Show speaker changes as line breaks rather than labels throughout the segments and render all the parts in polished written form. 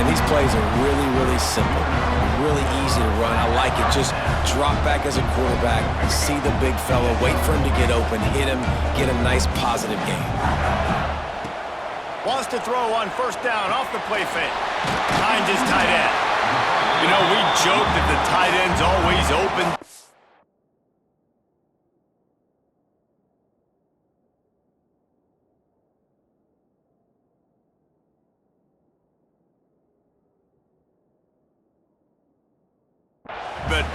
And these plays are really, really simple. Really easy to run. I like it. Just drop back as a quarterback, see the big fella, wait for him to get open, hit him, get a nice positive gain.
Wants to throw on first down off the play fake. Finds his tight end. You know, we joke that the tight end's always open. But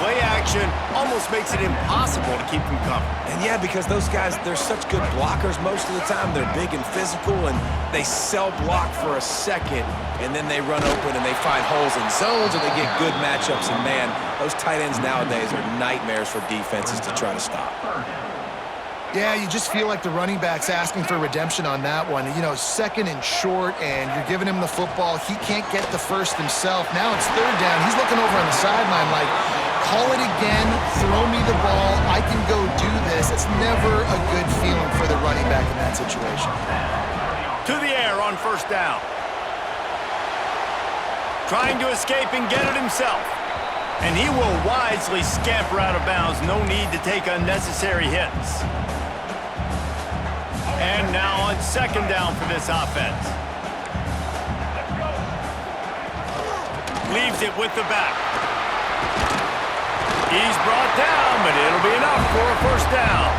play action almost makes it impossible to keep them covered.
And yeah, because those guys, they're such good blockers most of the time. They're big and physical, and they sell block for a second, and then they run open and they find holes in zones, or they get good matchups. And man, those tight ends nowadays are nightmares for defenses to try to stop.
Yeah, you just feel like the running back's asking for redemption on that one. You know, second and short, and you're giving him the football. He can't get the first himself. Now it's third down. He's looking over on the sideline like, call it again, throw me the ball, I can go do this. It's never a good feeling for the running back in that situation.
To the air on first down. Trying to escape and get it himself. And he will wisely scamper out of bounds. No need to take unnecessary hits. And now on second down for this offense. Leaves it with the back. He's brought down, but it'll be enough for a first down.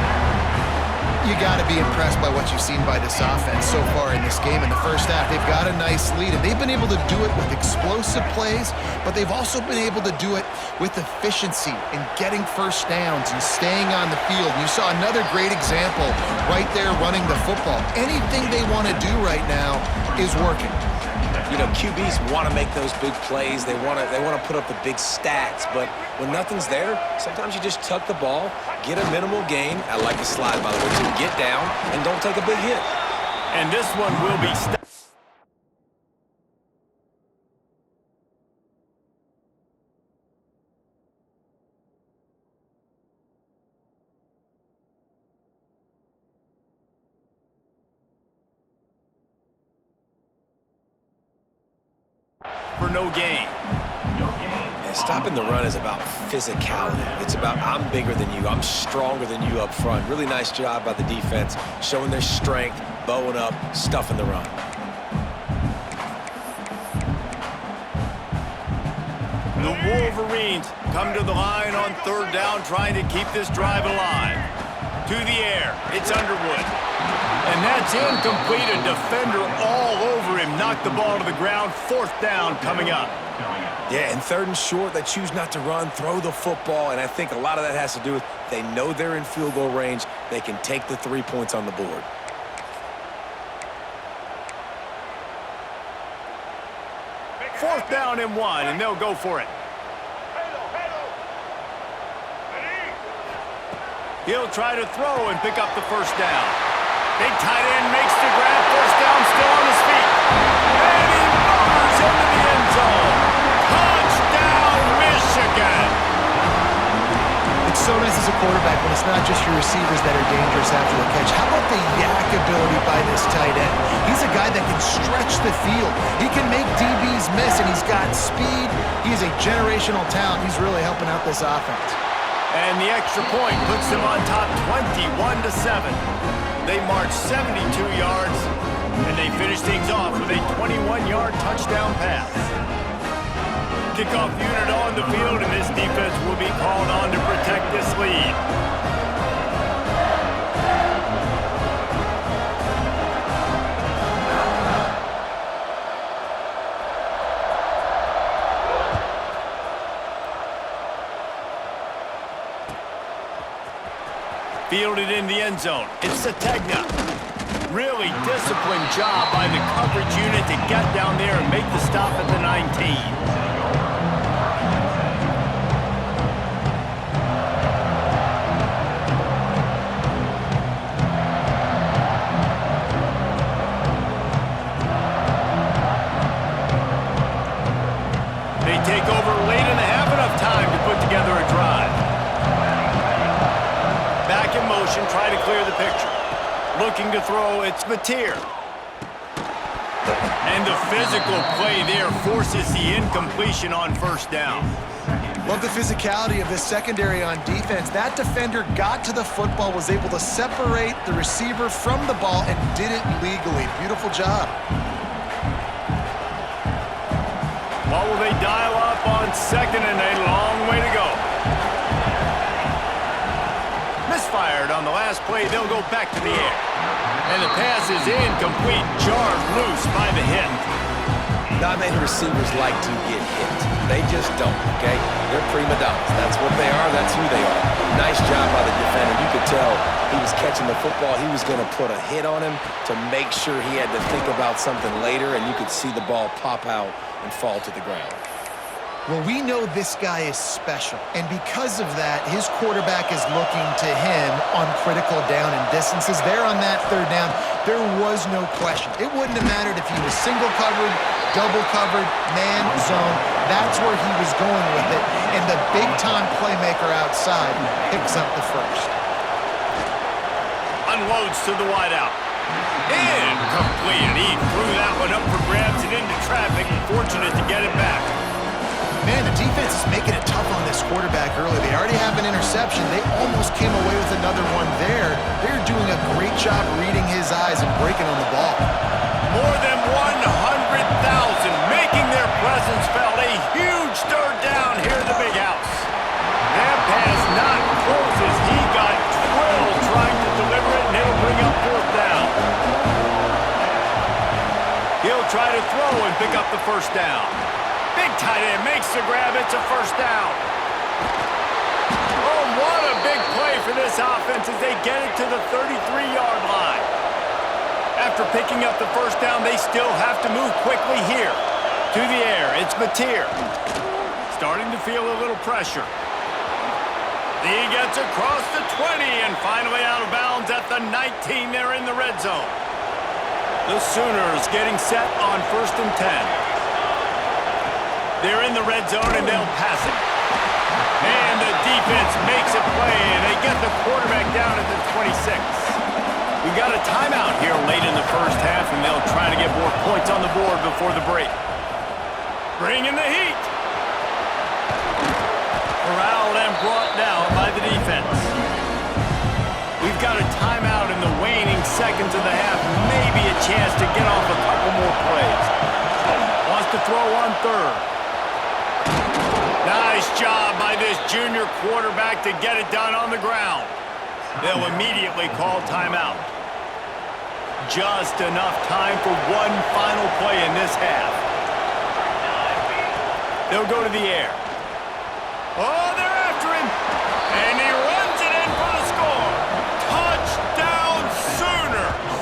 You got to be impressed by what you've seen by this offense so far in this game. In the first half, they've got a nice lead, and they've been able to do it with explosive plays, but they've also been able to do it with efficiency and getting first downs and staying on the field. You saw another great example right there running the football. Anything they want to do right now is working.
You know, QBs want to make those big plays. They want to put up the big stats. But when nothing's there, sometimes you just tuck the ball, get a minimal gain. I like the slide, by the way, too. Get down and don't take a big hit.
And this one will be stopped. For no gain.
Yeah, stopping the run is about physicality. It's about I'm bigger than you. I'm stronger than you up front. Really nice job by the defense, showing their strength, bowing up, stuffing the run.
The Wolverines come to the line on third down, trying to keep this drive alive. To the air, it's Underwood. And that's incomplete. A defender all over him. Knocked the ball to the ground. Fourth down coming up.
Yeah, and third and short, they choose not to run, throw the football, and I think a lot of that has to do with they know they're in field goal range. They can take the 3 points on the board.
Fourth down and 1, and they'll go for it. He'll try to throw and pick up the first down. Big tight end makes the grab. First down, still on his feet. And he runs into the end zone. Touchdown, Michigan!
It's so nice as a quarterback when it's not just your receivers that are dangerous after the catch. How about the yak ability by this tight end? He's a guy that can stretch the field. He can make DBs miss, and he's got speed. He's a generational talent. He's really helping out this offense.
And the extra point puts them on top 21-7. They march 72 yards, and they finish things off with a 21-yard touchdown pass. Kickoff unit on the field, and this defense will be called on to protect this lead. Fielded in the end zone. It's Sategna. Really disciplined job by the coverage unit to get down there and make the stop at the 19. They take over late in the half, enough time to put together a drive. Back in motion, try to clear the picture. Looking to throw, it's Mateer. And the physical play there forces the incompletion on first down.
Love the physicality of this secondary on defense. That defender got to the football, was able to separate the receiver from the ball, and did it legally. Beautiful job.
What will they dial up on second and a long way to go? Misfired on the last play. They'll go back to the air. And the pass is incomplete, jarred loose by the hit.
Not many receivers like to get hit. They just don't, okay? They're prima donnas. That's what they are. That's who they are. Nice job by the defender. You could tell he was catching the football. He was going to put a hit on him to make sure he had to think about something later, and you could see the ball pop out and fall to the ground.
Well, we know this guy is special, and because of that, his quarterback is looking to him on critical down and distances. There on that third down, there was no question. It wouldn't have mattered if he was single covered, double covered, man, zone. That's where he was going with it, and the big-time playmaker outside picks up the first.
Unloads to the wideout. Incomplete. He threw that one up for grabs and into traffic. Fortunate to get it back.
Man, the defense is making it tough on this quarterback early. They already have an interception. They almost came away with another one there. They're doing a great job reading his eyes and breaking on the ball.
More than 100,000 making their presence felt. A huge third down here in the big house. That pass not close as he got twirled trying to deliver it, and it'll bring up fourth down. He'll try to throw and pick up the first down. Big tight end makes the grab. It's a first down. Oh, what a big play for this offense as they get it to the 33-yard line. After picking up the first down, they still have to move quickly here. To the air, it's Mateer. Starting to feel a little pressure. He gets across the 20 and finally out of bounds at the 19. They're in the red zone. The Sooners getting set on 1st and 10. They're in the red zone, and they'll pass it. And the defense makes a play, and they get the quarterback down at the 26. We got a timeout here late in the first half, and they'll try to get more points on the board before the break. Bringing the heat. Corralled and brought down by the defense. We've got a timeout in the waning seconds of the half. Maybe a chance to get off a couple more plays. Wants to throw on third. Nice job by this junior quarterback to get it done on the ground. They'll immediately call timeout. Just enough time for one final play in this half. They'll go to the air. Oh, they're after him. And he runs it in for the score. Touchdown, Sooners.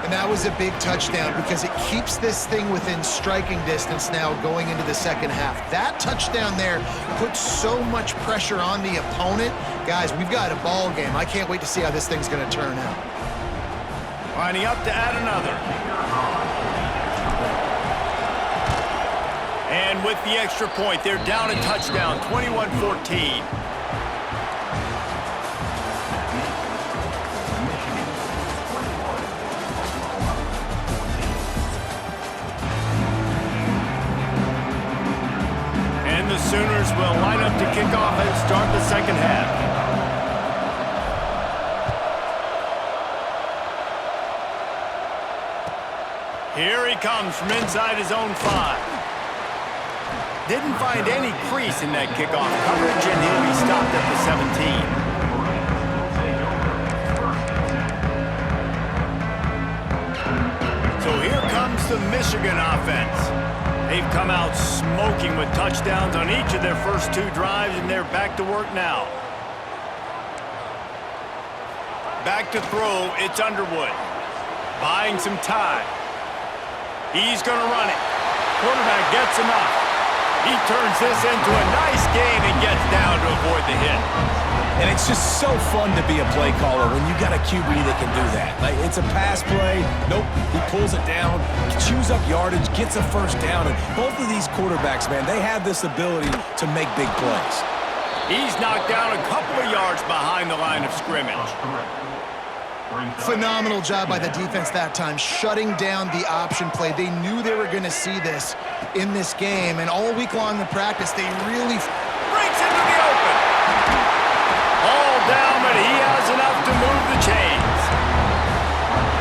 And that was a big touchdown because it keeps this thing within striking distance now going into the second half. That touchdown there puts so much pressure on the opponent. Guys, we've got a ball game. I can't wait to see how this thing's going to turn out.
Lining up to add another. And with the extra point, they're down a touchdown, 21-14. And the Sooners will line up to kick off and start the second half. Here he comes from inside his own 5. Didn't find any crease in that kickoff coverage, and he'll be stopped at the 17. So here comes the Michigan offense. They've come out smoking with touchdowns on each of their first 2 drives, and they're back to work now. Back to throw, it's Underwood. Buying some time. He's going to run it. Quarterback gets enough. He turns this into a nice gain and gets down to avoid the hit.
And it's just so fun to be a play caller when you got a QB that can do that. Like, it's a pass play. Nope, he pulls it down, chews up yardage, gets a first down. And both of these quarterbacks, man, they have this ability to make big plays.
He's knocked down a couple of yards behind the line of scrimmage.
Phenomenal job by the defense that time, shutting down the option play. They knew they were going to see this in this game, and all week long in practice, they really
breaks into the open. All down, but he has enough to move the chains.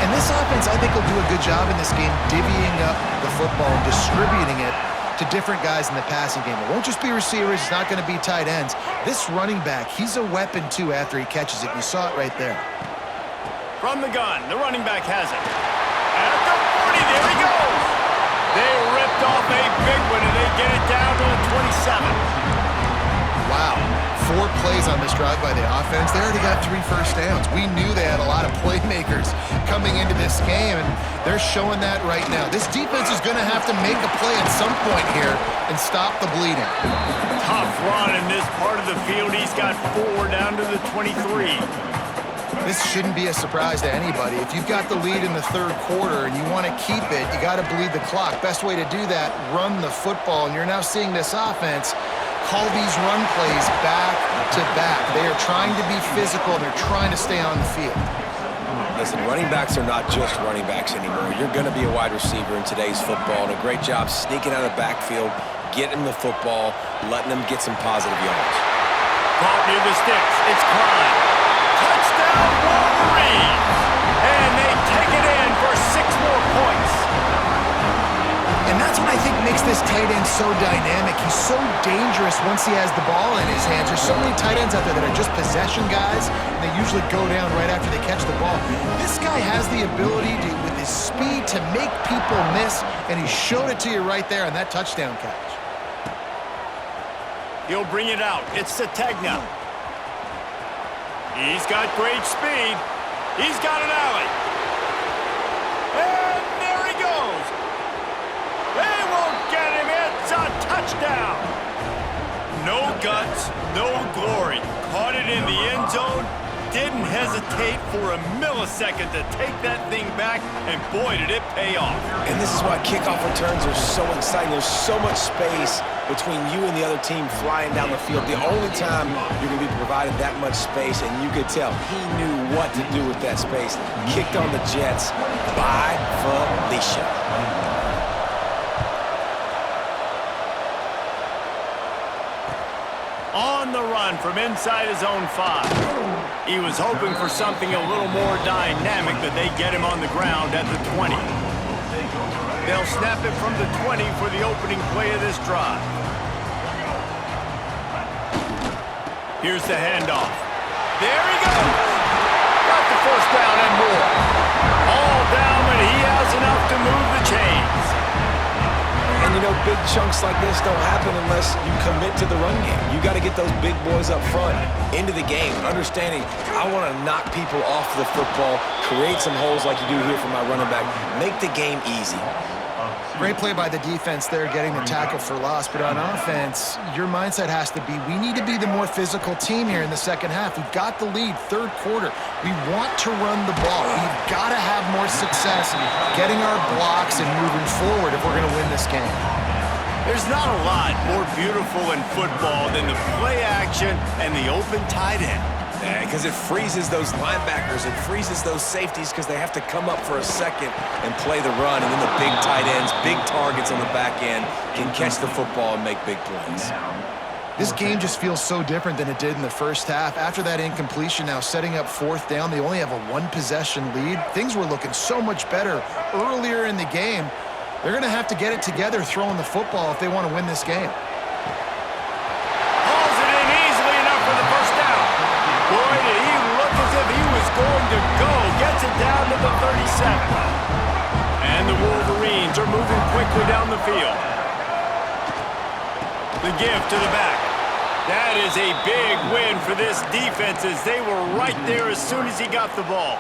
And this offense, I think, will do a good job in this game divvying up the football and distributing it to different guys in the passing game. It won't just be receivers. It's not going to be tight ends. This running back, he's a weapon, too, after he catches it. You saw it right there.
From the gun, the running back has it. At the 40, there he goes. They ripped off a big one, and they get it down to the 27.
Wow. 4 plays on this drive by the offense. They already got 3 first downs. We knew they had a lot of playmakers coming into this game, and they're showing that right now. This defense is going to have to make a play at some point here and stop the bleeding.
Tough run in this part of the field. He's got 4 down to the 23.
This shouldn't be a surprise to anybody. If you've got the lead in the third quarter and you want to keep it, you got to bleed the clock. Best way to do that, run the football. And you're now seeing this offense call these run plays back to back. They are trying to be physical, and they're trying to stay on the field.
Listen, running backs are not just running backs anymore. You're going to be a wide receiver in today's football, and a great job sneaking out of the backfield, getting the football, letting them get some positive yards.
Caught near the sticks. It's Klein. Touchdown, Wolverines! And they take it in for 6 more points.
And that's what I think makes this tight end so dynamic. He's so dangerous once he has the ball in his hands. There's so many tight ends out there that are just possession guys, and they usually go down right after they catch the ball. This guy has the ability to, with his speed, to make people miss, and he showed it to you right there on that touchdown catch.
He'll bring it out. It's Sategna. He's got great speed. He's got an alley. And there he goes. They won't get him. It's a touchdown. No guts, no glory. Caught it in the end zone. Didn't hesitate for a millisecond to take that thing back, and boy, did it pay off.
And this is why kickoff returns are so exciting. There's so much space between you and the other team flying down the field. The only time you're going to be provided that much space, and you could tell he knew what to do with that space. Kicked on the Jets by Felicia.
On the run from inside his own 5. He was hoping for something a little more dynamic, but they get him on the ground at the 20. They'll snap it from the 20 for the opening play of this drive. Here's the handoff. There he goes! Got the first down and more. All down, but he has enough to move the chains.
And, you know, big chunks like this don't happen unless you commit to the run game. You got to get those big boys up front into the game, understanding I want to knock people off the football, create some holes like you do here for my running back, make the game easy.
Great play by the defense there, getting the tackle for loss. But on offense, your mindset has to be, we need to be the more physical team here in the second half. We've got the lead, third quarter. We want to run the ball. We've got to have more success getting our blocks and moving forward if we're going to win this game.
There's not a lot more beautiful in football than the play action and the open tight end.
Because it freezes those linebackers, it freezes those safeties because they have to come up for a second and play the run, and then the big tight ends, big targets on the back end can catch the football and make big plays.
This game just feels so different than it did in the first half. After that incompletion, now setting up 4th down, they only have a 1-possession lead. Things were looking so much better earlier in the game. They're going to have to get it together throwing the football if they want to win this game.
Hauls it in easily enough for the first down. Boy, did he look as if he was going to go. Gets it down to the 37. And the Wolverines are moving quickly down the field. The give to the back. That is a big win for this defense as they were right there as soon as he got the ball.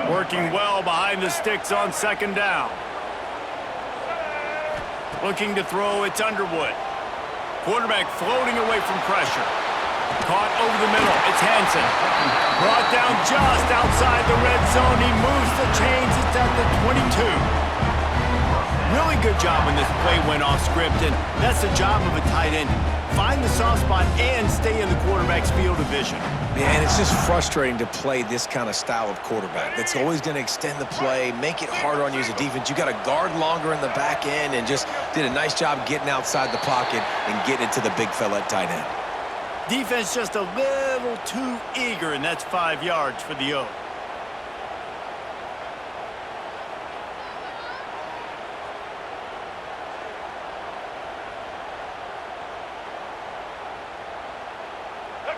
Working well behind the sticks on 2nd down. Looking to throw, it's Underwood. Quarterback floating away from pressure. Caught over the middle, it's Hansen. Brought down just outside the red zone. He moves the chains, it's at the 22. Really a good job when this play went off script, and that's the job of a tight end. Find the soft spot and stay in the quarterback's field of vision.
Yeah, and it's just frustrating to play this kind of style of quarterback. That's always going to extend the play, make it harder on you as a defense. You got to guard longer in the back end, and just did a nice job getting outside the pocket and getting it to the big fella at tight end.
Defense just a little too eager, and that's 5 yards for the O.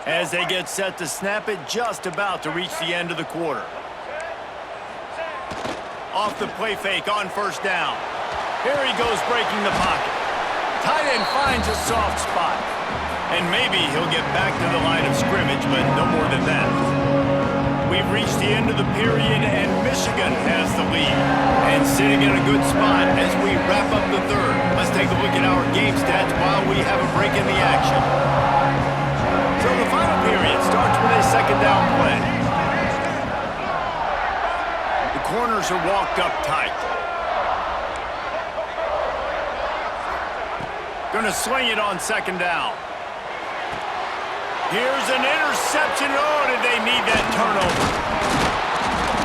As they get set to snap it, just about to reach the end of the quarter. Off the play fake on first down. Here he goes breaking the pocket. Tight end finds a soft spot. And maybe he'll get back to the line of scrimmage, but no more than that. We've reached the end of the period, and Michigan has the lead. And sitting in a good spot as we wrap up the third. Let's take a look at our game stats while we have a break in the action. So the final period starts with a second down play. The corners are walked up tight. Gonna sling it on second down. Here's an interception. Oh, did they need that turnover?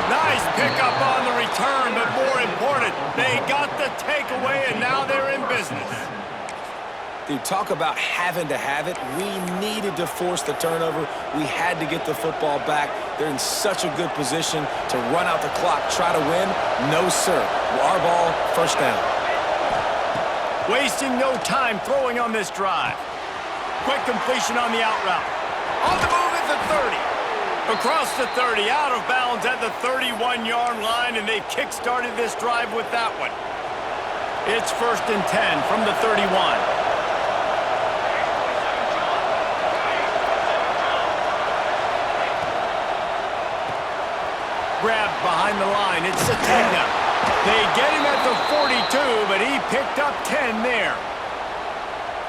Nice pickup on the return, but more important, they got the takeaway, and now they're in business.
Dude, talk about having to have it. We needed to force the turnover. We had to get the football back. They're in such a good position to run out the clock, try to win. No, sir. Our ball, first down.
Wasting no time throwing on this drive. Quick completion on the out route. On the move at the 30. Across the 30, out of bounds at the 31-yard line, and they've kick-started this drive with that one. It's 1st and 10 from the 31. Grabbed behind the line. It's Sategna. They get him at the 42, but he picked up 10 there.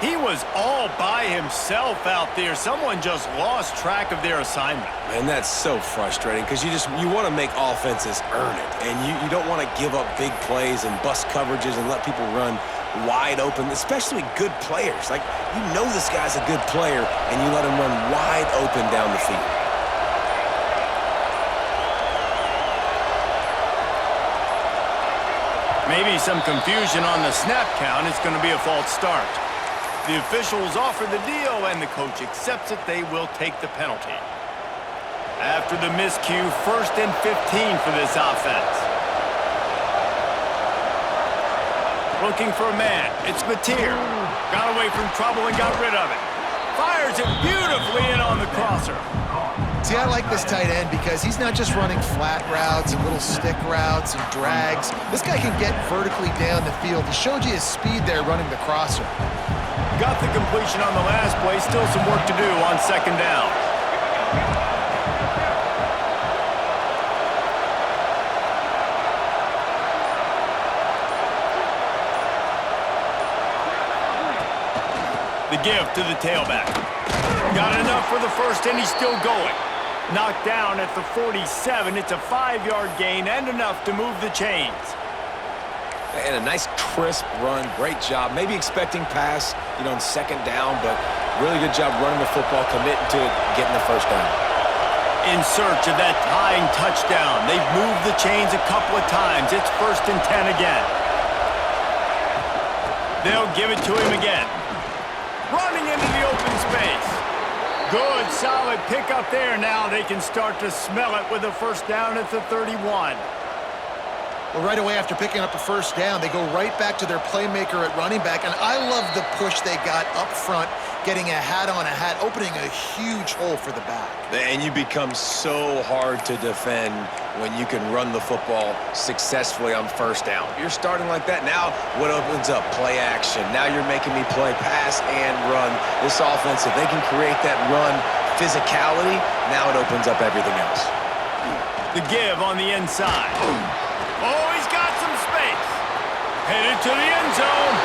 He was all by himself out there. Someone just lost track of their assignment.
And that's so frustrating because you want to make offenses earn it. And you don't want to give up big plays and bust coverages and let people run wide open, especially good players. Like, you know this guy's a good player, and you let him run wide open down the field.
Maybe some confusion on the snap count. It's going to be a false start. The officials offer the deal, and the coach accepts it. They will take the penalty. After the miscue, 1st and 15 for this offense. Looking for a man. It's Mateer. Got away from trouble and got rid of it. Fires it beautifully in on the crosser.
See, I like this tight end because he's not just running flat routes and little stick routes and drags. This guy can get vertically down the field. He showed you his speed there running the crosser.
Got the completion on the last play. Still some work to do on second down. The give to the tailback. Got enough for the first, and he's still going. Knocked down at the 47. It's a 5-yard gain and enough to move the chains.
And a nice crisp run. Great job. Maybe expecting pass, on second down, but really good job running the football, committing to it, getting the first down.
In search of that tying touchdown. They've moved the chains a couple of times. It's 1st and 10 again. They'll give it to him again. Running into the open space. Good, solid pickup there. Now they can start to smell it with a first down at the 31.
Well, right away after picking up a first down, they go right back to their playmaker at running back, and I love the push they got up front, getting a hat on a hat, opening a huge hole for the back.
And you become so hard to defend when you can run the football successfully on first down. You're starting like that. Now what opens up? Play action. Now you're making me play pass and run. This offense, if they can create that run physicality, now it opens up everything else.
The give on the inside. Oh, he's got some space. Headed to the end zone.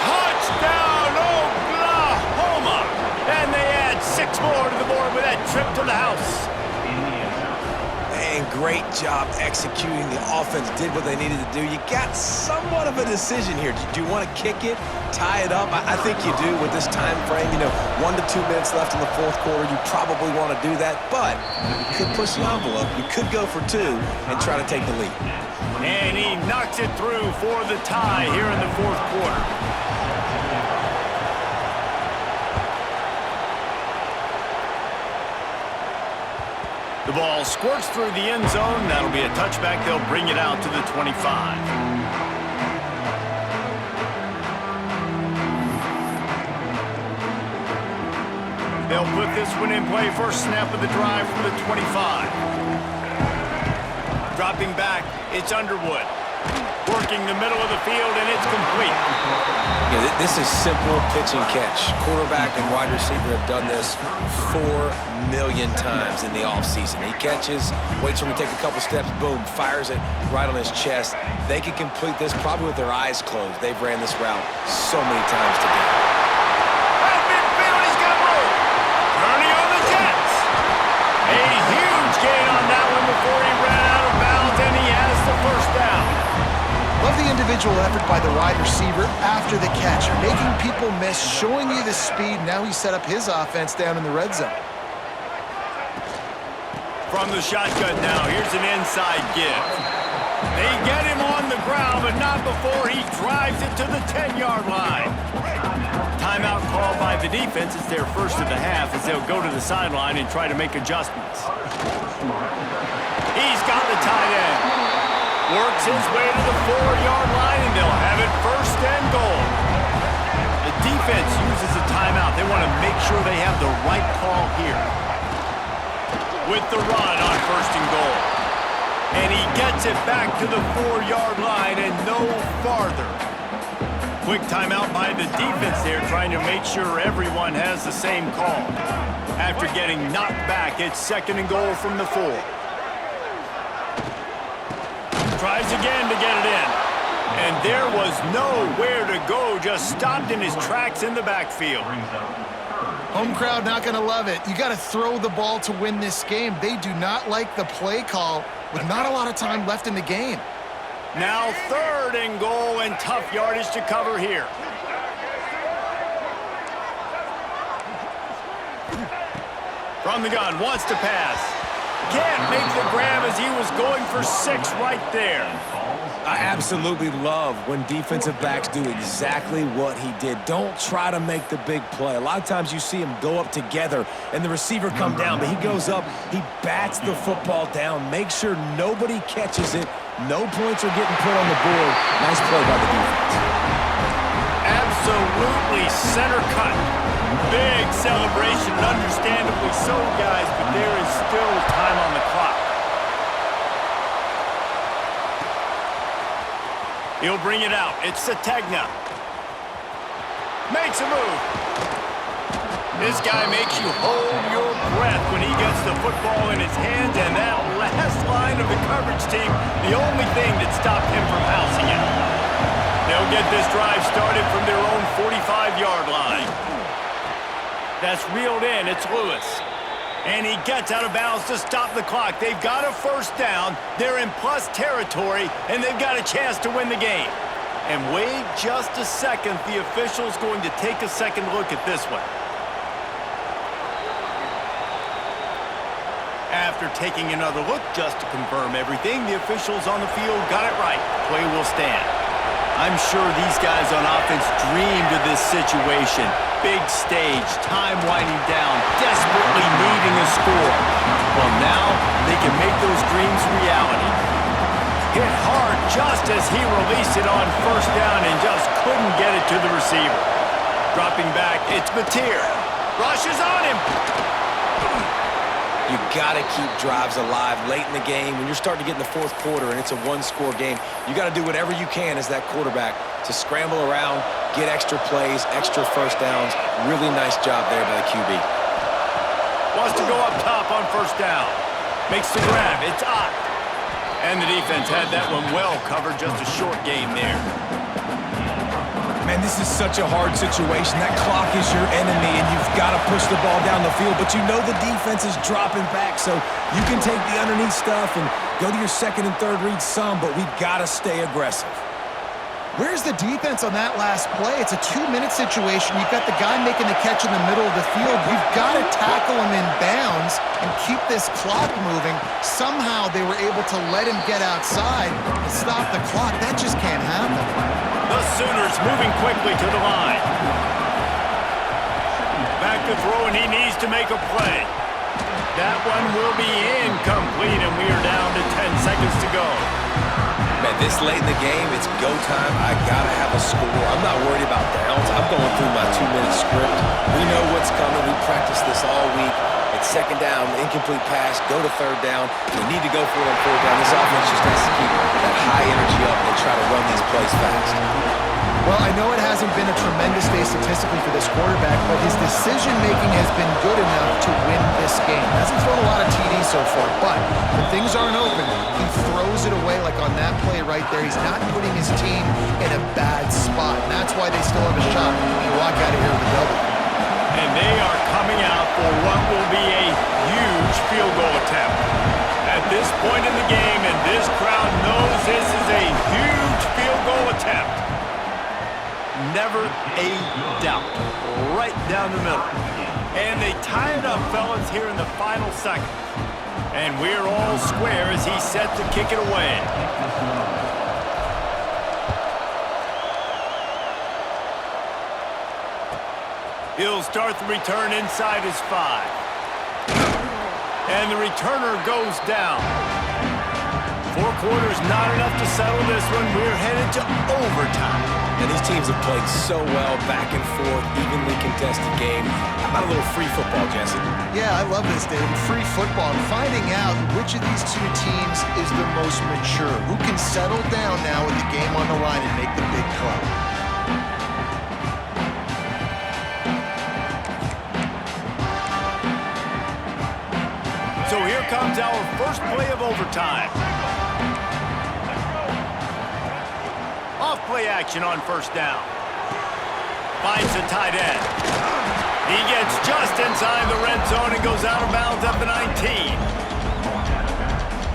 Touchdown, Oklahoma. And they add 6 more to the board with that trip to the house.
And great job executing. The offense did what they needed to do. You got somewhat of a decision here. Do you want to kick it, tie it up? I think you do with this time frame. 1 to 2 minutes left in the fourth quarter. You probably want to do that, but you could push the envelope. You could go for 2 and try to take the lead.
And he knocks it through for the tie here in the fourth quarter. The ball squirts through the end zone. That'll be a touchback. They'll bring it out to the 25. They'll put this one in play. First snap of the drive from the 25. Dropping back, it's Underwood. Working the middle of the field, and it's complete.
Yeah, this is simple pitch and catch. Quarterback and wide receiver have done this 4 million times in the offseason. He catches, waits for him to take a couple steps, boom, fires it right on his chest. They can complete this probably with their eyes closed. They've ran this route so many times together.
At midfield, he's got room. Turning on the Jets. A huge gain on that one before he ran out of bounds, and he has the first down.
Love the individual effort by the wide receiver after the catch, making people miss, showing you the speed. Now he set up his offense down in the red zone.
From the shotgun now, here's an inside give. They get him on the ground, but not before he drives it to the 10-yard line. Timeout called by the defense. It's their first of the half as they'll go to the sideline and try to make adjustments. He's got the tight end. Works his way to the 4-yard line, and they'll have it first and goal. The defense uses a timeout. They want to make sure they have the right call here. With the run on first and goal. And he gets it back to the 4-yard line and no farther. Quick timeout by the defense there, trying to make sure everyone has the same call. After getting knocked back, it's second and goal from the 4. Tries again to get it in. And there was nowhere to go, just stopped in his tracks in the backfield.
Home crowd not going to love it. You got to throw the ball to win this game. They do not like the play call with not a lot of time left in the game.
Now third and goal, and tough yardage to cover here. From the gun, wants to pass. Can't make the grab as he was going for 6 right there.
I absolutely love when defensive backs do exactly what he did. Don't try to make the big play. A lot of times you see him go up together and the receiver come down, but he goes up, he bats the football down, make sure nobody catches it. No points are getting put on the board. Nice play by the defense.
Absolutely center cut. Big celebration, understandably so, guys, but there is still time on the clock. He'll bring it out. It's Sategna. Makes a move. This guy makes you hold your breath when he gets the football in his hands, and that last line of the coverage team, the only thing that stopped him from housing it. They'll get this drive started from their own 45-yard line. That's reeled in. It's Lewis. And he gets out of bounds to stop the clock. They've got a first down. They're in plus territory, and they've got a chance to win the game. And wait just a second. The official's going to take a second look at this one. After taking another look just to confirm everything, the officials on the field got it right. Play will stand. I'm sure these guys on offense dreamed of this situation. Big stage, time winding down, desperately needing a score. Well, now they can make those dreams reality. Hit hard just as he released it on first down and just couldn't get it to the receiver. Dropping back, it's Mateer. Rushes on him.
You got to keep drives alive late in the game. When you're starting to get in the fourth quarter and it's a one-score game, you got to do whatever you can as that quarterback to scramble around, get extra plays, extra first downs. Really nice job there by the QB.
Wants to go up top on first down. Makes the grab. It's Ott. And the defense had that one well covered. Just a short game there.
Man, And this is such a hard situation. That clock is your enemy, and you've got to push the ball down the field. But you know the defense is dropping back, so you can take the underneath stuff and go to your second and third read some, but we've got to stay aggressive.
Where's the defense on that last play? It's a 2-minute situation. You've got the guy making the catch in the middle of the field. You've got to tackle him in bounds and keep this clock moving. Somehow they were able to let him get outside and stop the clock. That just can't happen.
The Sooners moving quickly to the line. Back to throw, and he needs to make a play. That one will be incomplete, and we are down to 10 seconds to go.
Man, this late in the game, it's go time. I got to have a score. I'm not worried about downs. I'm going through my 2-minute script. We know what's coming. We practiced this all week. It's second down, incomplete pass, go to third down. They need to go for it on fourth down. This offense just has to keep that high energy up and try to run these plays fast.
Well, I know it hasn't been a tremendous day statistically for this quarterback, but his decision-making has been good enough to win this game. Hasn't thrown a lot of TDs so far, but when things aren't open, he throws it away like on that play right there. He's not putting his team in a bad spot, and that's why they still have a shot to walk out of here with a W.
And they are coming out for what will be a huge field goal attempt. At this point in the game, and this crowd knows this is a huge field goal attempt. Never a doubt. Right down the middle. And they tie it up, fellas, here in the final second. And we're all square as he's set to kick it away. He'll start the return inside his 5. And the returner goes down. 4 quarters, not enough to settle this one. We're headed to overtime.
And these teams have played so well, back and forth, evenly contested game. How about a little free football, Jesse?
Yeah, I love this, David. Free football. And finding out which of these two teams is the most mature. Who can settle down now with the game on the line and make the big play.
So here comes our first play of overtime. Off play action on first down. Finds the tight end. He gets just inside the red zone and goes out of bounds at the 19.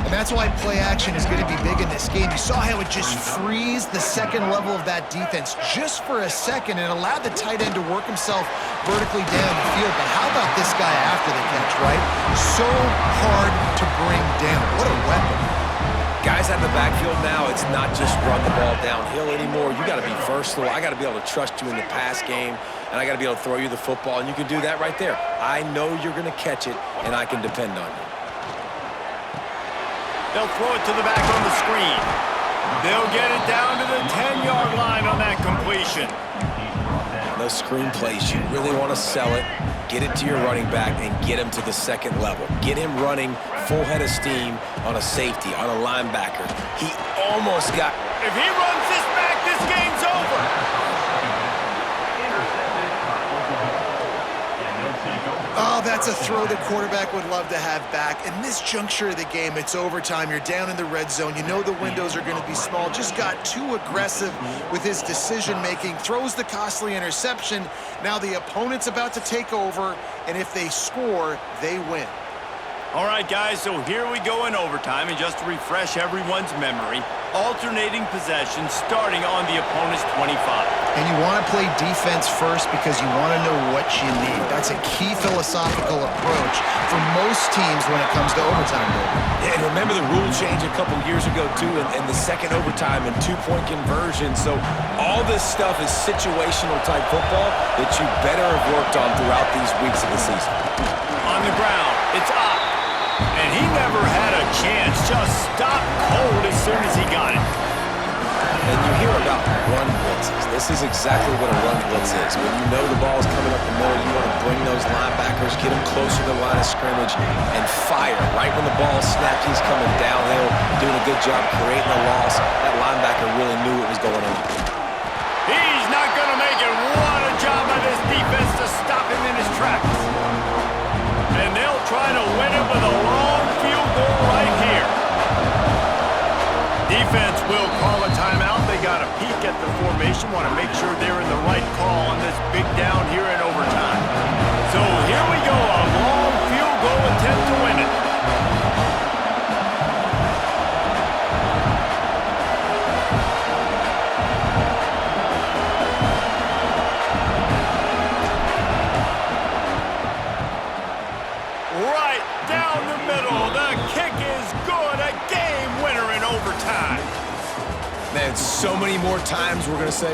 And that's why play action is going to be big in this game. You saw how it just frees the second level of that defense just for a second and allowed the tight end to work himself vertically down the field. But how about this guy after the catch, right? So hard to bring down. What a weapon.
Guys out of the backfield now, it's not just run the ball downhill anymore. You got to be versatile. I got to be able to trust you in the pass game, and I got to be able to throw you the football, and you can do that right there. I know you're going to catch it, and I can depend on you.
They'll throw it to the back on the screen. They'll get it down to the 10-yard line on that completion.
Those screen plays, you really want to sell it, get it to your running back, and get him to the second level. Get him running full head of steam on a safety, on a linebacker. He almost got...
If he runs this back, this game's over.
Oh, that's a throw the quarterback would love to have back. In this juncture of the game, it's overtime. You're down in the red zone. You know the windows are going to be small. Just got too aggressive with his decision-making. Throws the costly interception. Now the opponent's about to take over, and if they score, they win.
All right, guys, so here we go in overtime, and just to refresh everyone's memory, alternating possessions starting on the opponent's 25.
And you want to play defense first because you want to know what you need. That's a key philosophical approach for most teams when it comes to overtime.
Yeah, and remember the rule change a couple years ago, too, and the second overtime and two-point conversion. So all this stuff is situational type football that you better have worked on throughout these weeks of the season.
On the ground, it's up. And he never had a chance, just stopped cold as soon as he got it.
And you hear about run blitzes. This is exactly what a run blitz is. When you know the ball is coming up the middle, you want to bring those linebackers, get them closer to the line of scrimmage, and fire. Right when the ball snapped, he's coming downhill, doing a good job creating a loss. That linebacker really knew what was going on.
He's not going to make it. What a job by this defense to stop him in his tracks. And they'll try to win it with a long field goal right here. Defense will call a timeout. They got a peek at the formation. opposition want to make sure they're in the right call on this big down here in overtime. So here we go, a long field goal attempt to win it. Right down the middle. The kick is good. A game winner in overtime.
Man, so many more times we're going to say